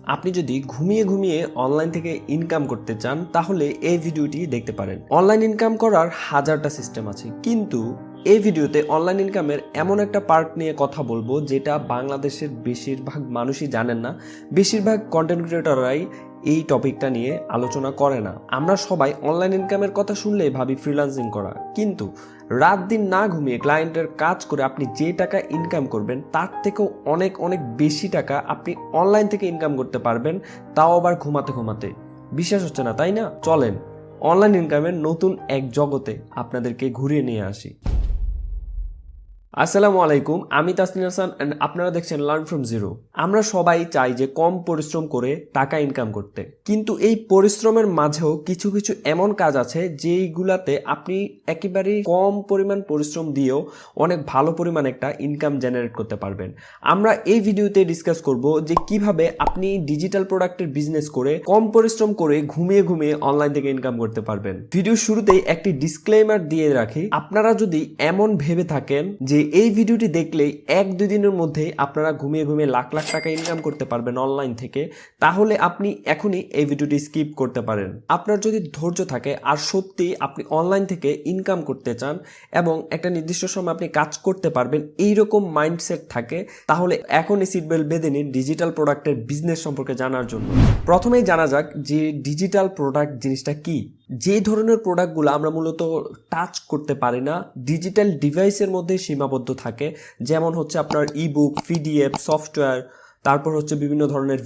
আপনি যদি ঘুমিয়ে ঘুমিয়ে অনলাইন থেকে ইনকাম করতে চান তাহলে এই ভিডিওটি দেখতে পারেন। অনলাইন ইনকাম করার হাজারটা সিস্টেম আছে, কিন্তু এই ভিডিওতে অনলাইন ইনকামের এমন একটা পার্ট নিয়ে কথা বলবো যেটা বাংলাদেশের বেশিরভাগ মানুষই জানেন না। বেশিরভাগ কন্টেন্ট ক্রিয়েটররাই এই টপিকটা নিয়ে আলোচনা করে না। আমরা সবাই অনলাইন ইনকামের কথা শুনলেই ভাবি ফ্রিল্যান্সিং করা, কিন্তু রাত দিন না ঘুমিয়ে ক্লায়েন্টের কাজ করে আপনি যে টাকা ইনকাম করবেন তার থেকেও অনেক অনেক বেশি টাকা আপনি অনলাইন থেকে ইনকাম করতে পারবেন, তাও আবার ঘুমাতে ঘুমাতে। বিশ্বাস হচ্ছে না তাই না? চলেন অনলাইন ইনকামের নতুন এক জগতে আপনাদেরকে ঘুরিয়ে নিয়ে আসি। আসসালামু আলাইকুম, আমি তাসনিম হাসান এন্ড আপনারা দেখছেন লার্ন ফ্রম জিরো। আমরা সবাই চাই যে কম পরিশ্রম করে টাকা ইনকাম করতে, কিন্তু এই পরিশ্রমের মাঝেও কিছু কিছু এমন কাজ আছে যেইগুলাতে আপনি একেবারেই কম পরিমাণ পরিশ্রম দিয়েও অনেক ভালো পরিমাণ একটা ইনকাম জেনারেট করতে পারবেন। আমরা এই ভিডিওতে ডিসকাস করব যে কিভাবে আপনি ডিজিটাল প্রোডাক্টের বিজনেস করে কম পরিশ্রম করে ঘুমিয়ে ঘুমিয়ে অনলাইন থেকে ইনকাম করতে পারবেন। ভিডিও শুরুতেই একটি ডিসক্লেমার দিয়ে রাখি, আপনারা যদি এমন ভেবে থাকেন যে এই ভিডিওটি দেখলেই 1-2 দিনের মধ্যেই আপনারা ঘুমিয়ে ঘুমিয়ে লাখ লাখ টাকা ইনকাম করতে পারবেন অনলাইন থেকে, তাহলে আপনি এখনই এই ভিডিওটি স্কিপ করতে পারেন। আপনার যদি ধৈর্য থাকে আর সত্যি আপনি অনলাইন থেকে ইনকাম করতে চান এবং একটা নির্দিষ্ট সময় আপনি কাজ করতে পারবেন এইরকম মাইন্ডসেট থাকে, তাহলে এখনই সিট বেল্ট বেঁধে নিন ডিজিটাল প্রোডাক্টের বিজনেস সম্পর্কে জানার জন্য। প্রথমেই জানা যাক যে ডিজিটাল প্রোডাক্ট জিনিসটা কি। যে ধরনের প্রোডাক্টগুলো আমরা মূলত টাচ করতে পারি না, ডিজিটাল ডিভাইসের মধ্যে সীমাবদ্ধ থাকে, যেমন হচ্ছে আপনার ইবুক, পিডিএফ, সফটওয়্যার, তারপর হচ্ছে বিভিন্ন ধরনের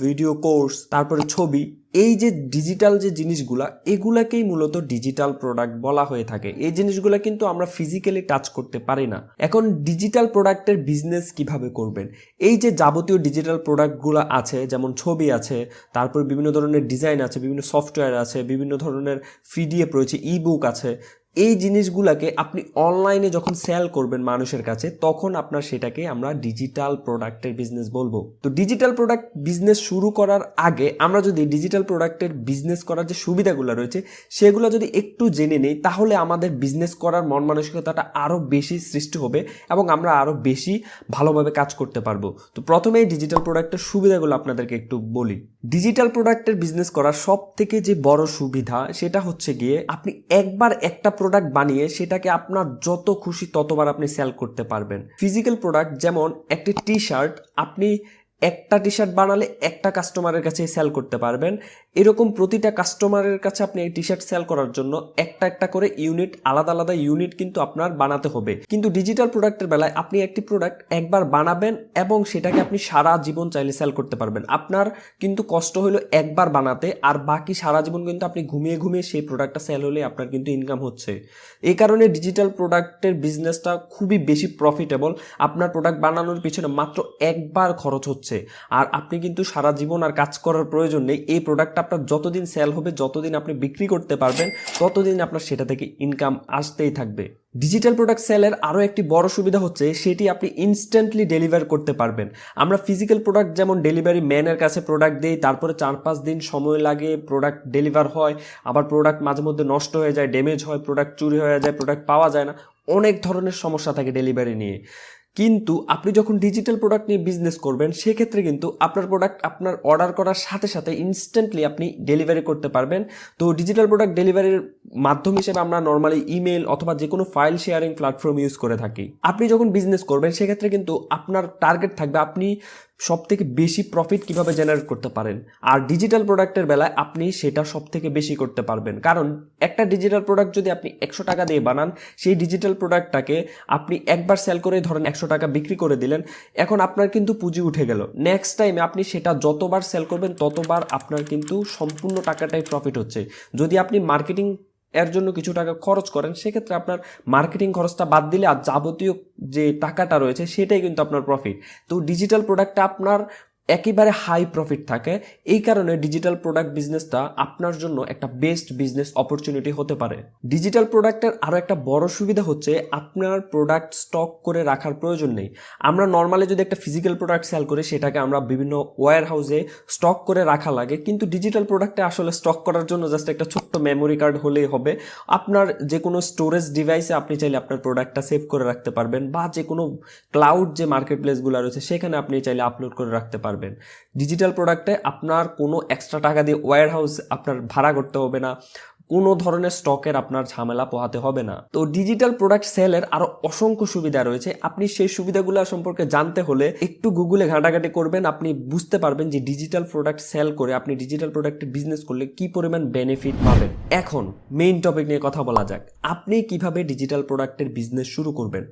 ভিডিও কোর্স, তারপরে ছবি। এই যে ডিজিটাল যে জিনিসগুলা, এগুলাকেই মূলত ডিজিটাল প্রোডাক্ট বলা হয়ে থাকে। এই জিনিসগুলা কিন্তু আমরা ফিজিক্যালি টাচ করতে পারি না। এখন ডিজিটাল প্রোডাক্টের বিজনেস কিভাবে করবেন? এই যে যাবতীয় ডিজিটাল প্রোডাক্টগুলো আছে, যেমন ছবি আছে, তারপর বিভিন্ন ধরনের ডিজাইন আছে, বিভিন্ন সফটওয়্যার আছে, বিভিন্ন ধরনের পিডিএফ রয়েছে, ইবুক আছে, এই জিনিসগুলোকে আপনি অনলাইনে যখন সেল করবেন মানুষের কাছে, তখন আপনার সেটাকে আমরা ডিজিটাল প্রোডাক্টের বিজনেস বলবো। তো ডিজিটাল প্রোডাক্ট বিজনেস শুরু করার আগে আমরা যদি ডিজিটাল প্রোডাক্টের বিজনেস করার যে সুবিধাগুলো রয়েছে সেগুলো যদি একটু জেনে নিই, তাহলে আমাদের বিজনেস করার মন মানসিকতাটা আরও বেশি সৃষ্টি হবে এবং আমরা আরও বেশি ভালোভাবে কাজ করতে পারবো। তো প্রথমেই ডিজিটাল প্রোডাক্টের সুবিধাগুলো আপনাদেরকে একটু বলি। ডিজিটাল প্রোডাক্টের বিজনেস করার সব থেকে যে বড় সুবিধা সেটা হচ্ছে গিয়ে আপনি একবার একটা প্রোডাক্ট বানিয়ে সেটাকে আপনার যত খুশি ততবার আপনি সেল করতে পারবেন। ফিজিক্যাল প্রোডাক্ট যেমন একটি টি শার্ট, আপনি একটা টি শার্ট বানালে একটা কাস্টমারের কাছে সেল করতে পারবেন। এরকম প্রতিটা কাস্টমারের কাছে আপনি এই টি শার্ট সেল করার জন্য একটা একটা করে ইউনিট, আলাদা আলাদা ইউনিট কিন্তু আপনার বানাতে হবে। কিন্তু ডিজিটাল প্রোডাক্টের বেলায় আপনি একটি প্রোডাক্ট একবার বানাবেন এবং সেটাকে আপনি সারা জীবন চাইলে সেল করতে পারবেন। আপনার কিন্তু কষ্ট হলো একবার বানাতে, আর বাকি সারা জীবন কিন্তু আপনি ঘুমিয়ে ঘুমিয়ে সেই প্রোডাক্টটা সেল হলে আপনার কিন্তু ইনকাম হচ্ছে। এই কারণে ডিজিটাল প্রোডাক্টের বিজনেসটা খুবই বেশি প্রফিটেবল। আপনার প্রোডাক্ট বানানোর পিছনে মাত্র একবার খরচ হচ্ছে, আর আপনি কিন্তু সারা জীবন আর কাজ করার প্রয়োজন নেই। এই প্রোডাক্টটা আপনার যতদিন সেল হবে, যতদিন আপনি বিক্রি করতে পারবেন, ততদিন আপনার সেটা থেকে ইনকাম আসতেই থাকবে। ডিজিটাল প্রোডাক্ট সেলের আরও একটি বড় সুবিধা হচ্ছে সেটি আপনি ইনস্ট্যান্টলি ডেলিভার করতে পারবেন। আমরা ফিজিক্যাল প্রোডাক্ট যেমন ডেলিভারি ম্যানের কাছে প্রোডাক্ট দিই, তারপরে 4-5 দিন সময় লাগে প্রোডাক্ট ডেলিভার হয়, আবার প্রোডাক্ট মাঝে মধ্যে নষ্ট হয়ে যায়, ড্যামেজ হয়, প্রোডাক্ট চুরি হয়ে যায়, প্রোডাক্ট পাওয়া যায় না, অনেক ধরনের সমস্যা থাকে ডেলিভারি নিয়ে। কিন্তু আপনি যখন ডিজিটাল প্রোডাক্ট নিয়ে বিজনেস করবেন, সেক্ষেত্রে কিন্তু আপনার প্রোডাক্ট আপনার অর্ডার করার সাথে সাথে ইনস্ট্যান্টলি আপনি ডেলিভারি করতে পারবেন। তো ডিজিটাল প্রোডাক্ট ডেলিভারির মাধ্যম হিসেবে আমরা নর্মালি ইমেল অথবা যে কোনো ফাইল শেয়ারিং প্ল্যাটফর্ম ইউজ করে থাকি। আপনি যখন বিজনেস করবেন সেক্ষেত্রে কিন্তু আপনার টার্গেট থাকবে আপনি সব থেকে বেশি প্রফিট কিভাবে জেনারেট করতে পারেন, আর ডিজিটাল প্রোডাক্টের বেলায় আপনি সেটা সব থেকে বেশি করতে পারবেন। কারণ একটা ডিজিটাল প্রোডাক্ট যদি আপনি 100 টাকা দিয়ে বানান, সেই ডিজিটাল প্রোডাক্টটাকে আপনি একবার সেল করে ধরেন 100 টাকা বিক্রি করে দিলেন, এখন আপনার কিন্তু পুঁজি উঠে গেল। নেক্সট টাইমে আপনি সেটা যতবার সেল করবেন ততবার আপনার কিন্তু সম্পূর্ণ টাকাটাই প্রফিট হচ্ছে। যদি আপনি মার্কেটিং এর জন্য কিছু টাকা খরচ করেন, সেক্ষেত্রে আপনার মার্কেটিং খরচটা বাদ দিলে আর যাবতীয় যে টাকাটা রয়েছে সেটাই কিন্তু আপনার প্রফিট। তো ডিজিটাল প্রোডাক্টটা আপনার একেবারে হাই প্রফিট থাকে। এই কারণে ডিজিটাল প্রোডাক্ট বিজনেসটা আপনার জন্য একটা বেস্ট বিজনেস অপরচুনিটি হতে পারে। ডিজিটাল প্রোডাক্টের আরও একটা বড় সুবিধা হচ্ছে আপনার প্রোডাক্ট স্টক করে রাখার প্রয়োজন নেই। আমরা নর্মালি যদি একটা ফিজিক্যাল প্রোডাক্ট সেল করি, সেটাকে আমরা বিভিন্ন ওয়্যার হাউসে স্টক করে রাখা লাগে, কিন্তু ডিজিটাল প্রোডাক্টে আসলে স্টক করার জন্য জাস্ট একটা ছোট্ট মেমোরি কার্ড হলেই হবে। আপনার যে কোনো স্টোরেজ ডিভাইসে আপনি চাইলে আপনার প্রোডাক্টটা সেভ করে রাখতে পারবেন, বা যে কোনো ক্লাউড যে মার্কেট প্লেসগুলো রয়েছে সেখানে আপনি চাইলে আপলোড করে রাখতে পারবেন। পারবেন। ডিজিটাল প্রোডাক্টে আপনার কোনো এক্সট্রা টাকা দিয়ে ওয়্যার হাউস আপনার ভাড়া করতে হবে না, কোনো ধরনের স্টকের আপনার ঝামেলা পোহাতে হবে না। তো ডিজিটাল প্রোডাক্ট সেলের আরো অসংখ্য সুবিধা রয়েছে। আপনি সেই সুবিধাগুলো সম্পর্কে জানতে হলে একটু গুগলে ঘাটাঘাটি করবেন, আপনি বুঝতে পারবেন যে ডিজিটাল প্রোডাক্ট সেল করে আপনি ডিজিটাল প্রোডাক্টের বিজনেস করলে কি পরিমাণ বেনিফিট পাবেন। এখন মেইন টপিক নিয়ে কথা বলা যাক, আপনি কিভাবে ডিজিটাল প্রোডাক্টের বিজনেস শুরু করবেন।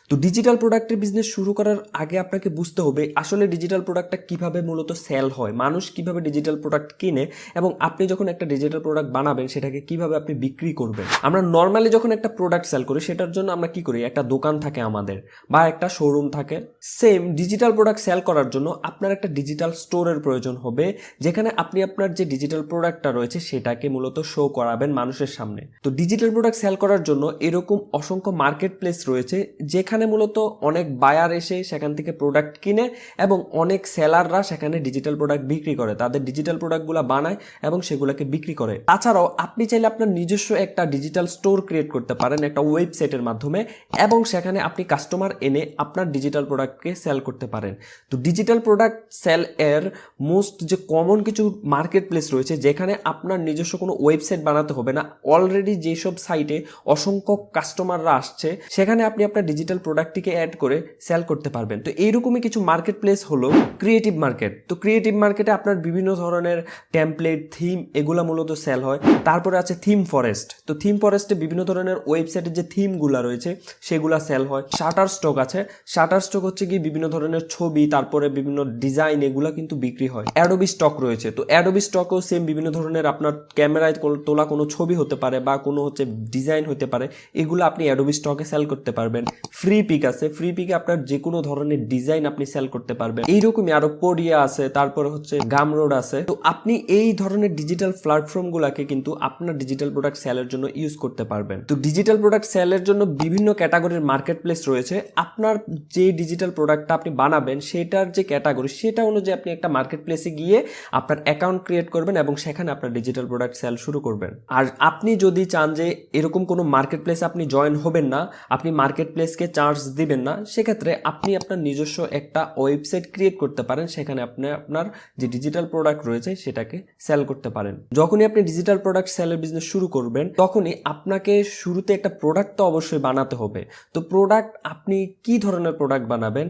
তো ডিজিটাল প্রোডাক্টের বিজনেস শুরু করার আগে আপনাকে বুঝতে হবে আসলে ডিজিটাল প্রোডাক্টটা কিভাবে মূলত সেল হয়, মানুষ কিভাবে ডিজিটাল প্রোডাক্ট কিনে, এবং আপনি যখন একটা ডিজিটাল প্রোডাক্ট বানাবেন সেটাকে কিভাবে আপনি বিক্রি করবেন। আমরা নর্মালি যখন একটা প্রোডাক্ট সেল করি সেটার জন্য আমরা কি করি, একটা দোকান থাকে আমাদের বা একটা শোরুম থাকে। সেম ডিজিটাল প্রোডাক্ট সেল করার জন্য আপনার একটা ডিজিটাল স্টোরের প্রয়োজন হবে, যেখানে আপনি আপনার যে ডিজিটাল প্রোডাক্টটা রয়েছে সেটাকে মূলত শো করাবেন মানুষের সামনে। তো ডিজিটাল প্রোডাক্ট সেল করার জন্য এরকম অসংখ্য মার্কেট প্লেস রয়েছে, যেখানে মূলত অনেক বায়ার এসে সেখান থেকে প্রোডাক্ট কিনে এবং অনেক সেলাররা সেখানে ডিজিটাল প্রোডাক্ট বিক্রি করে, তাদের ডিজিটাল প্রোডাক্টগুলো বানায় এবং সেগুলোকে বিক্রি করে। তাছাড়াও আপনি চাইলে আপনার নিজস্ব একটা ডিজিটাল স্টোর ক্রিয়েট করতে পারেন একটা ওয়েবসাইটের মাধ্যমে, এবং সেখানে আপনি কাস্টমার এনে আপনার ডিজিটাল প্রোডাক্টকে সেল করতে পারেন। তো ডিজিটাল প্রোডাক্ট সেল এর মোস্ট যে কমন কিছু মার্কেট প্লেস রয়েছে, যেখানে আপনার নিজস্ব কোনো ওয়েবসাইট বানাতে হবে না, অলরেডি যেসব সাইটে অসংখ্য কাস্টমাররা আসছে সেখানে আপনি আপনার ডিজিটাল প্রোডাক্টটিকে অ্যাড করে সেল করতে পারবেন। তো এইরকমই কিছু মার্কেট প্লেস হলো ক্রিয়েটিভ মার্কেট। তো ক্রিয়েটিভ মার্কেটে আপনার বিভিন্ন ধরনের টেমপ্লেট, থিম এগুলা মূলত সেল হয়। তারপরে আছে থিম ফরেস্ট। তো থিম ফরেস্টে বিভিন্ন ধরনের ওয়েবসাইটের যে থিমগুলা রয়েছে সেগুলা সেল হয়। শাটার স্টক আছে। শাটার স্টক হচ্ছে কি বিভিন্ন ধরনের ছবি, তারপরে বিভিন্ন ডিজাইন এগুলা কিন্তু বিক্রি হয়। অ্যাডোবি স্টক রয়েছে। তো অ্যাডোবি স্টকও সেম বিভিন্ন ধরনের আপনার ক্যামেরায় তোলা কোনো ছবি হতে পারে বা কোনো হচ্ছে ডিজাইন হতে পারে, এগুলো আপনি অ্যাডোবি স্টকে সেল করতে পারবেন। ফ্রি পিক আছে। ফ্রি পিকে আপনার যে কোনো ধরনের ডিজাইন আপনি সেল করতে পারবেন। এইরকমই আরো পোডিয়া আছে, তারপরে হচ্ছে গামরোড আছে। তো আপনি এই ধরনের ডিজিটাল প্ল্যাটফর্ম গুলাকে কিন্তু আপনার ডিজিটাল প্রোডাক্ট সেলের জন্য ইউজ করতে পারবেন। তো ডিজিটাল প্রোডাক্ট সেলের জন্য বিভিন্ন ক্যাটাগরির মার্কেট প্লেস রয়েছে। আপনার যে ডিজিটাল প্রোডাক্টটা আপনি বানাবেন সেটার যে ক্যাটাগরি সেটা অনুযায়ী আপনি একটা মার্কেট প্লেসে গিয়ে আপনার অ্যাকাউন্ট ক্রিয়েট করবেন এবং সেখানে আপনার ডিজিটাল প্রোডাক্ট সেল শুরু করবেন। আর আপনি যদি চান যে এরকম কোনো মার্কেট প্লেস আপনি জয়েন হবেন না, আপনি মার্কেট প্লেসকে চার্জ দিবেন না, সেক্ষেত্রে আপনি আপনার নিজস্ব একটা ওয়েবসাইট ক্রিয়েট করতে পারেন। সেখানে আপনি আপনার যে ডিজিটাল প্রোডাক্ট রয়েছে সেটাকে সেল করতে পারেন। যখনই আপনি ডিজিটাল প্রোডাক্ট সেলের বিজনেস শুরু করবেন তখনই আপনাকে শুরুতে একটা প্রোডাক্ট তো অবশ্যই বানাতে হবে। তো প্রোডাক্ট আপনি কি ধরনের প্রোডাক্ট বানাবেন,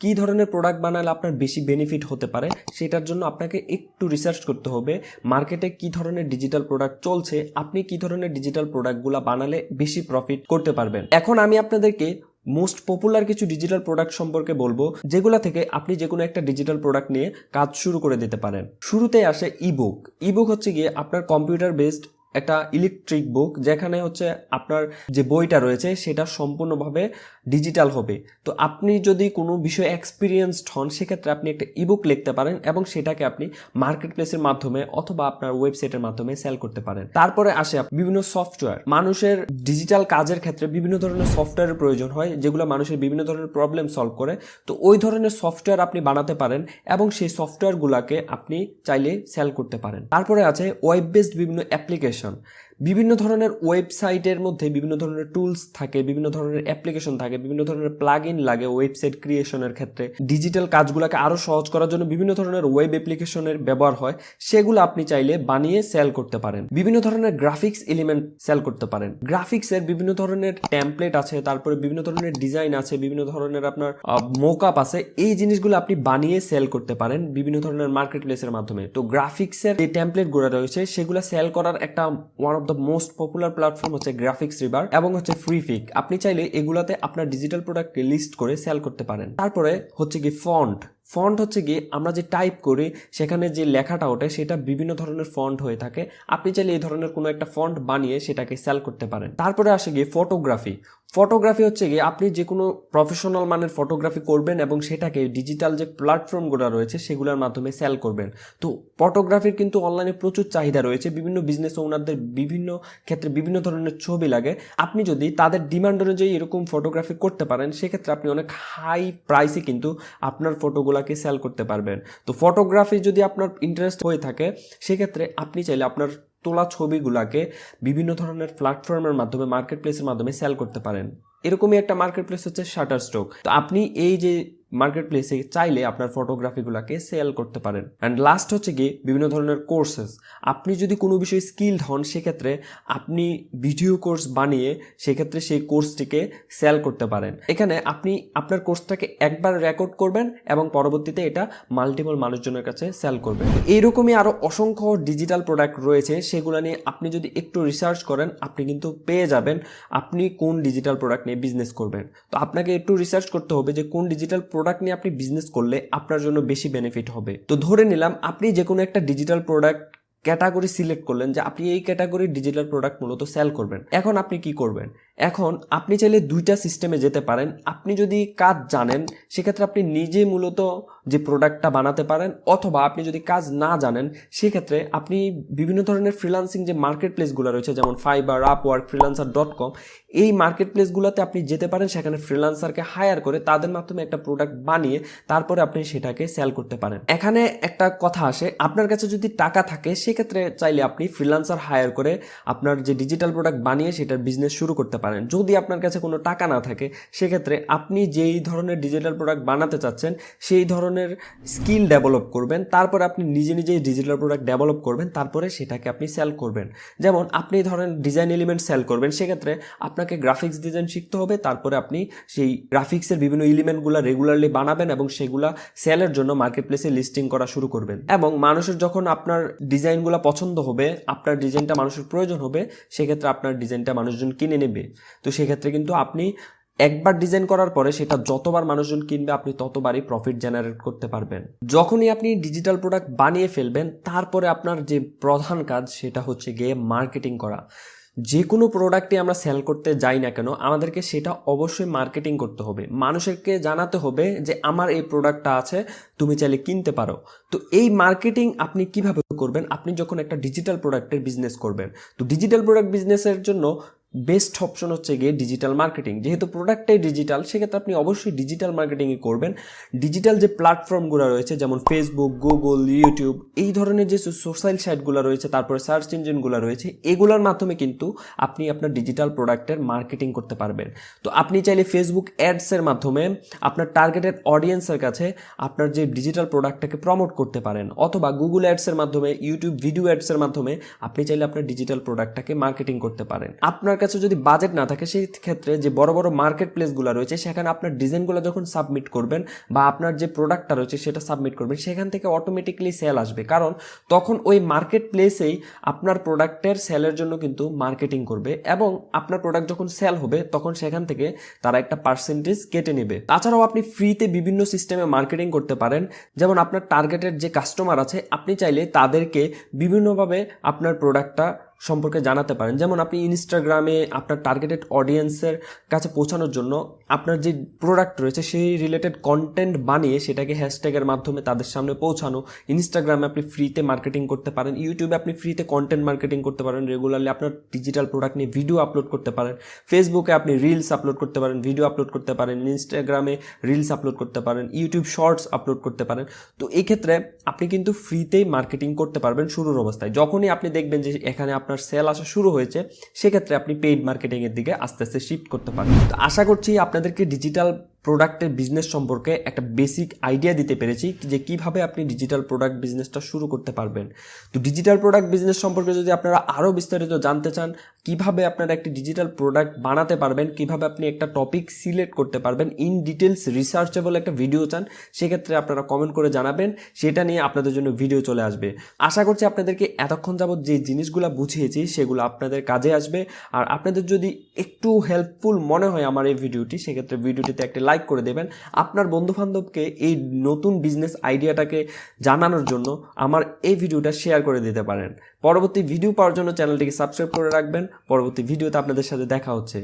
কি ধরনের প্রোডাক্ট বানালে আপনার বেশি বেনিফিট হতে পারে, সেটার জন্য আপনাকে একটু রিসার্চ করতে হবে মার্কেটে কি ধরনের ডিজিটাল প্রোডাক্ট চলছে, আপনি কি ধরনের ডিজিটাল প্রোডাক্টগুলো বানালে বেশি প্রফিট করতে পারবেন। এখন আমি আপনাদেরকে মোস্ট পপুলার কিছু ডিজিটাল প্রোডাক্ট সম্পর্কে বলবো, যেগুলা থেকে আপনি যে কোনো একটা ডিজিটাল প্রোডাক্ট নিয়ে কাজ শুরু করে দিতে পারেন। শুরুতে আসে ইবুক। ইবুক হচ্ছে গিয়ে আপনার কম্পিউটার বেসড একটা ইলেকট্রিক বুক, যেখানে হচ্ছে আপনার যে বইটা রয়েছে সেটা সম্পূর্ণভাবে ডিজিটাল হবে। তো আপনি যদি কোনো বিষয়ে এক্সপিরিয়েন্সড হন সেক্ষেত্রে আপনি একটা ইবুক লিখতে পারেন এবং সেটাকে আপনি মার্কেট প্লেসের মাধ্যমে অথবা আপনার ওয়েবসাইটের মাধ্যমে সেল করতে পারেন। তারপরে আসে বিভিন্ন সফটওয়্যার। মানুষের ডিজিটাল কাজের ক্ষেত্রে বিভিন্ন ধরনের সফটওয়্যারের প্রয়োজন হয়, যেগুলো মানুষের বিভিন্ন ধরনের প্রবলেম সলভ করে। তো ওই ধরনের সফটওয়্যার আপনি বানাতে পারেন এবং সেই সফটওয়্যারগুলোকে আপনি চাইলে সেল করতে পারেন। তারপরে আছে ওয়েব বেসড বিভিন্ন অ্যাপ্লিকেশন। বিভিন্ন ধরনের ওয়েবসাইটের মধ্যে বিভিন্ন ধরনের টুলস থাকে, বিভিন্ন ধরনের অ্যাপ্লিকেশন থাকে, বিভিন্ন ধরনের প্লাগইন লাগে ওয়েবসাইট ক্রিয়েশনের ক্ষেত্রে। ডিজিটাল কাজগুলোকে আরো সহজ করার জন্য বিভিন্ন ধরনের ওয়েব অ্যাপ্লিকেশনের ব্যবহার হয়, সেগুলো আপনি চাইলে বানিয়ে সেল করতে পারেন। বিভিন্ন ধরনের গ্রাফিক্স এলিমেন্ট সেল করতে পারেন। গ্রাফিক্সের বিভিন্ন ধরনের টেমপ্লেট আছে, তারপরে বিভিন্ন ধরনের ডিজাইন আছে, বিভিন্ন ধরনের আপনার মোকআপ আছে, এই জিনিসগুলো আপনি বানিয়ে সেল করতে পারেন বিভিন্ন ধরনের মার্কেট প্লেসের মাধ্যমে। তো গ্রাফিক্সের যে টেমপ্লেটগুলো রয়েছে সেগুলো সেল করার একটা one of the most popular platform হচ্ছে গ্রাফিক্স রিভার এবং হচ্ছে ফ্রি পিক। আপনি চাইলে এগুলাতে আপনার ডিজিটাল প্রোডাক্টকে লিস্ট করে সেল করতে পারেন। তারপরে হচ্ছে কি ফন্ট। ফন্ট হচ্ছে গিয়ে আমরা যে টাইপ করি সেখানে যে লেখাটা ওঠে সেটা বিভিন্ন ধরনের ফন্ট হয়ে থাকে। আপনি চাইলে এই ধরনের কোনো একটা ফন্ট বানিয়ে সেটাকে সেল করতে পারেন। তারপরে আসে গিয়ে ফটোগ্রাফি। ফটোগ্রাফি হচ্ছে গিয়ে আপনি যে কোনো প্রফেশনাল মানের ফটোগ্রাফি করবেন এবং সেটাকে ডিজিটাল যে প্ল্যাটফর্মগুলো রয়েছে সেগুলোর মাধ্যমে সেল করবেন। তো ফটোগ্রাফির কিন্তু অনলাইনে প্রচুর চাহিদা রয়েছে। বিভিন্ন বিজনেস ওনারদের বিভিন্ন ক্ষেত্রে বিভিন্ন ধরনের ছবি লাগে। আপনি যদি তাদের ডিমান্ড অনুযায়ী এরকম ফটোগ্রাফি করতে পারেন সেক্ষেত্রে আপনি অনেক হাই প্রাইসে কিন্তু আপনার ফটোগুলোকে সেল করতে পারবেন। তো ফটোগ্রাফি যদি আপনার ইন্টারেস্ট হয়ে থাকে সেক্ষেত্রে আপনি চাইলে আপনার তোলা ছবিগুলাকে বিভিন্ন ধরনের প্ল্যাটফর্মের মাধ্যমে মার্কেট প্লেসের মাধ্যমে সেল করতে পারেন। এরকমই একটা মার্কেট প্লেস হচ্ছে শাটার স্টক। তো আপনি এই যে মার্কেট প্লেসে চাইলে আপনার ফটোগ্রাফিগুলোকে সেল করতে পারেন। অ্যান্ড লাস্ট হচ্ছে কি বিভিন্ন ধরনের কোর্সেস। আপনি যদি কোনো বিষয়ে স্কিলড হন সেক্ষেত্রে আপনি ভিডিও কোর্স বানিয়ে সেক্ষেত্রে সেই কোর্সটিকে সেল করতে পারেন। এখানে আপনি আপনার কোর্সটাকে একবার রেকর্ড করবেন এবং পরবর্তীতে এটা মাল্টিপল মানুষজনের কাছে সেল করবেন। এইরকমই আরও অসংখ্য ডিজিটাল প্রোডাক্ট রয়েছে, সেগুলো নিয়ে আপনি যদি একটু রিসার্চ করেন আপনি কিন্তু পেয়ে যাবেন আপনি কোন ডিজিটাল প্রোডাক্ট নিয়ে বিজনেস করবেন। তো আপনাকে একটু রিসার্চ করতে হবে যে কোন ডিজিটাল প্রোডাক্ট নিয়ে আপনি বিজনেস করলে আপনার জন্য বেশি বেনিফিট হবে। তো ধরে নিলাম আপনি যে কোনো একটা ডিজিটাল প্রোডাক্ট ক্যাটাগরি সিলেক্ট করলেন যে আপনি এই ক্যাটাগরির ডিজিটাল প্রোডাক্ট মূলত সেল করবেন। এখন আপনি কি করবেন? এখন আপনি চাইলে দুইটা সিস্টেমে যেতে পারেন। আপনি যদি কাজ জানেন সেক্ষেত্রে আপনি নিজে মূলত যে প্রোডাক্টটা বানাতে পারেন, অথবা আপনি যদি কাজ না জানেন সেক্ষেত্রে আপনি বিভিন্ন ধরনের ফ্রিল্যান্সিং যে মার্কেট প্লেসগুলো রয়েছে যেমন ফাইবার, আপওয়ার্ক, freelancer.com, এই মার্কেট প্লেসগুলোতে আপনি যেতে পারেন। সেখানে ফ্রিল্যান্সারকে হায়ার করে তাদের মাধ্যমে একটা প্রোডাক্ট বানিয়ে তারপরে আপনি সেটাকে সেল করতে পারেন। এখানে একটা কথা আসে, আপনার কাছে যদি টাকা থাকে সেক্ষেত্রে চাইলে আপনি ফ্রিল্যান্সার হায়ার করে আপনার যে ডিজিটাল প্রোডাক্ট বানিয়ে সেটার বিজনেস শুরু করতে পারেন। যদি আপনার কাছে কোনো টাকা না থাকে সেক্ষেত্রে আপনি যেই ধরনের ডিজিটাল প্রোডাক্ট বানাতে চাচ্ছেন সেই ধরনের স্কিল ডেভেলপ করবেন, তারপরে আপনি নিজে নিজেই ডিজিটাল প্রোডাক্ট ডেভেলপ করবেন, তারপরে সেটাকে আপনি সেল করবেন। যেমন আপনি ধরেন ডিজাইন এলিমেন্ট সেল করবেন, সেক্ষেত্রে আপনাকে গ্রাফিক্স ডিজাইন শিখতে হবে, তারপরে আপনি সেই গ্রাফিক্সের বিভিন্ন এলিমেন্টগুলো রেগুলারলি বানাবেন এবং সেগুলা সেলের জন্য মার্কেট প্লেসে লিস্টিং করা শুরু করবেন। এবং মানুষের যখন আপনার ডিজাইনগুলো পছন্দ হবে, আপনার ডিজাইনটা মানুষের প্রয়োজন হবে, সেক্ষেত্রে আপনার ডিজাইনটা মানুষজন কিনে নেবে। তো সেক্ষেত্রে কিন্তু আপনি একবার ডিজাইন করার পরে সেটা যতবার মানুষজন কিনবে আপনি ততবারই প্রফিট জেনারেট করতে পারবেন। যখনই আপনি ডিজিটাল প্রোডাক্ট বানিয়ে ফেলবেন তারপরে আপনার যে প্রধান কাজ সেটা হচ্ছে গিয়ে মার্কেটিং করা। যে কোনো প্রোডাক্টে আমরা সেল করতে যাই না কেন আমাদেরকে সেটা অবশ্যই মার্কেটিং করতে হবে, মানুষকে জানাতে হবে যে আমার এই প্রোডাক্টটা আছে, তুমি চাইলে কিনতে পারো। তো এই মার্কেটিং আপনি কিভাবে করবেন? আপনি যখন একটা ডিজিটাল প্রোডাক্টের বিজনেস করবেন, তো ডিজিটাল প্রোডাক্ট বিজনেসের জন্য বেস্ট অপশন হচ্ছে গিয়ে ডিজিটাল মার্কেটিং। যেহেতু প্রোডাক্টটাই ডিজিটাল সেক্ষেত্রে আপনি অবশ্যই ডিজিটাল মার্কেটিংই করবেন। ডিজিটাল যে প্ল্যাটফর্মগুলো রয়েছে যেমন ফেসবুক, গুগল, ইউটিউব, এই ধরনের যে সোশ্যাল সাইটগুলো রয়েছে, তারপরে সার্চ ইঞ্জিনগুলো রয়েছে, এগুলোর মাধ্যমে কিন্তু আপনি আপনার ডিজিটাল প্রোডাক্টের মার্কেটিং করতে পারবেন। তো আপনি চাইলে ফেসবুক অ্যাডসের মাধ্যমে আপনার টার্গেটেড অডিয়েন্সের কাছে আপনার যে ডিজিটাল প্রোডাক্টটাকে প্রমোট করতে পারেন, অথবা গুগল অ্যাডসের মাধ্যমে, ইউটিউব ভিডিও অ্যাডসের মাধ্যমে আপনি চাইলে আপনার ডিজিটাল প্রোডাক্টটাকে মার্কেটিং করতে পারেন। আপনার কাছে যদি বাজেট না থাকে সেই ক্ষেত্রে যে বড় বড় মার্কেট প্লেসগুলো রয়েছে সেখানে আপনার ডিজাইনগুলো যখন সাবমিট করবেন বা আপনার যে প্রোডাক্টটা রয়েছে সেটা সাবমিট করবেন, সেখান থেকে অটোমেটিকলি সেল আসবে, কারণ তখন ওই মার্কেট প্লেসেই আপনার প্রোডাক্টের সেলের জন্য কিন্তু মার্কেটিং করবে এবং আপনার প্রোডাক্ট যখন সেল হবে তখন সেখান থেকে তারা একটা পার্সেন্টেজ কেটে নেবে। তাছাড়াও আপনি ফ্রিতে বিভিন্ন সিস্টেমে মার্কেটিং করতে পারেন। যেমন আপনার টার্গেটের যে কাস্টমার আছে আপনি চাইলে তাদেরকে বিভিন্নভাবে আপনার প্রোডাক্টটা সম্পর্কে জানাতে পারেন। যেমন আপনি ইনস্টাগ্রামে আপনার টার্গেটেড অডিয়েন্সের কাছে পৌঁছানোর জন্য আপনার যে প্রোডাক্ট রয়েছে সেই রিলেটেড কন্টেন্ট বানিয়ে সেটাকে হ্যাশট্যাগের মাধ্যমে তাদের সামনে পৌঁছানো। ইনস্টাগ্রামে আপনি ফ্রিতে মার্কেটিং করতে পারেন, ইউটিউবে আপনি ফ্রিতে কন্টেন্ট মার্কেটিং করতে পারেন, রেগুলারলি আপনার ডিজিটাল প্রোডাক্ট নিয়ে ভিডিও আপলোড করতে পারেন, ফেসবুকে আপনি রিলস আপলোড করতে পারেন, ভিডিও আপলোড করতে পারেন, ইনস্টাগ্রামে রিলস আপলোড করতে পারেন, ইউটিউব শর্টস আপলোড করতে পারেন। তো এই ক্ষেত্রে আপনি কিন্তু ফ্রিতেই মার্কেটিং করতে পারবেন শুরুর অবস্থায়। যখনই আপনি দেখবেন যে এখানে আপনার সেল আসা শুরু হয়েছে সেক্ষেত্রে আপনি পেইড মার্কেটিং এর দিকে আস্তে আস্তে শিফট করতে পারবেন। তো আশা করছি আপনাদেরকে ডিজিটাল প্রোডাক্টের বিজনেস সম্পর্কে একটা বেসিক আইডিয়া দিতে পেরেছি যে কিভাবে আপনি ডিজিটাল প্রোডাক্ট বিজনেসটা শুরু করতে পারবেন। তো ডিজিটাল প্রোডাক্ট বিজনেস সম্পর্কে যদি আপনারা আরও বিস্তারিত জানতে চান, কিভাবে আপনারা একটি ডিজিটাল প্রোডাক্ট বানাতে পারবেন, কিভাবে আপনি একটা টপিক সিলেক্ট করতে পারবেন, ইন ডিটেলস রিসার্চেবল একটা ভিডিও চান, সেক্ষেত্রে আপনারা কমেন্ট করে জানাবেন, সেটা নিয়ে আপনাদের জন্য ভিডিও চলে আসবে। আশা করছি আপনাদেরকে এতক্ষণ যাবত যে জিনিসগুলো বুঝিয়েছি সেগুলো আপনাদের কাজে আসবে। আর আপনাদের যদি একটু হেল্পফুল মনে হয় আমার এই ভিডিওটি, সেক্ষেত্রে ভিডিওটিতে একটা লাইক করে দেবেন। আপনার বন্ধুবান্ধবকে এই নতুন বিজনেস আইডিয়াটাকে জানানোর জন্য আমার এই ভিডিওটা শেয়ার করে দিতে পারেন। পরবর্তী ভিডিও পাওয়ার জন্য চ্যানেলটিকে সাবস্ক্রাইব করে রাখবেন। পরবর্তী ভিডিওতে আপনাদের সাথে দেখা হচ্ছে।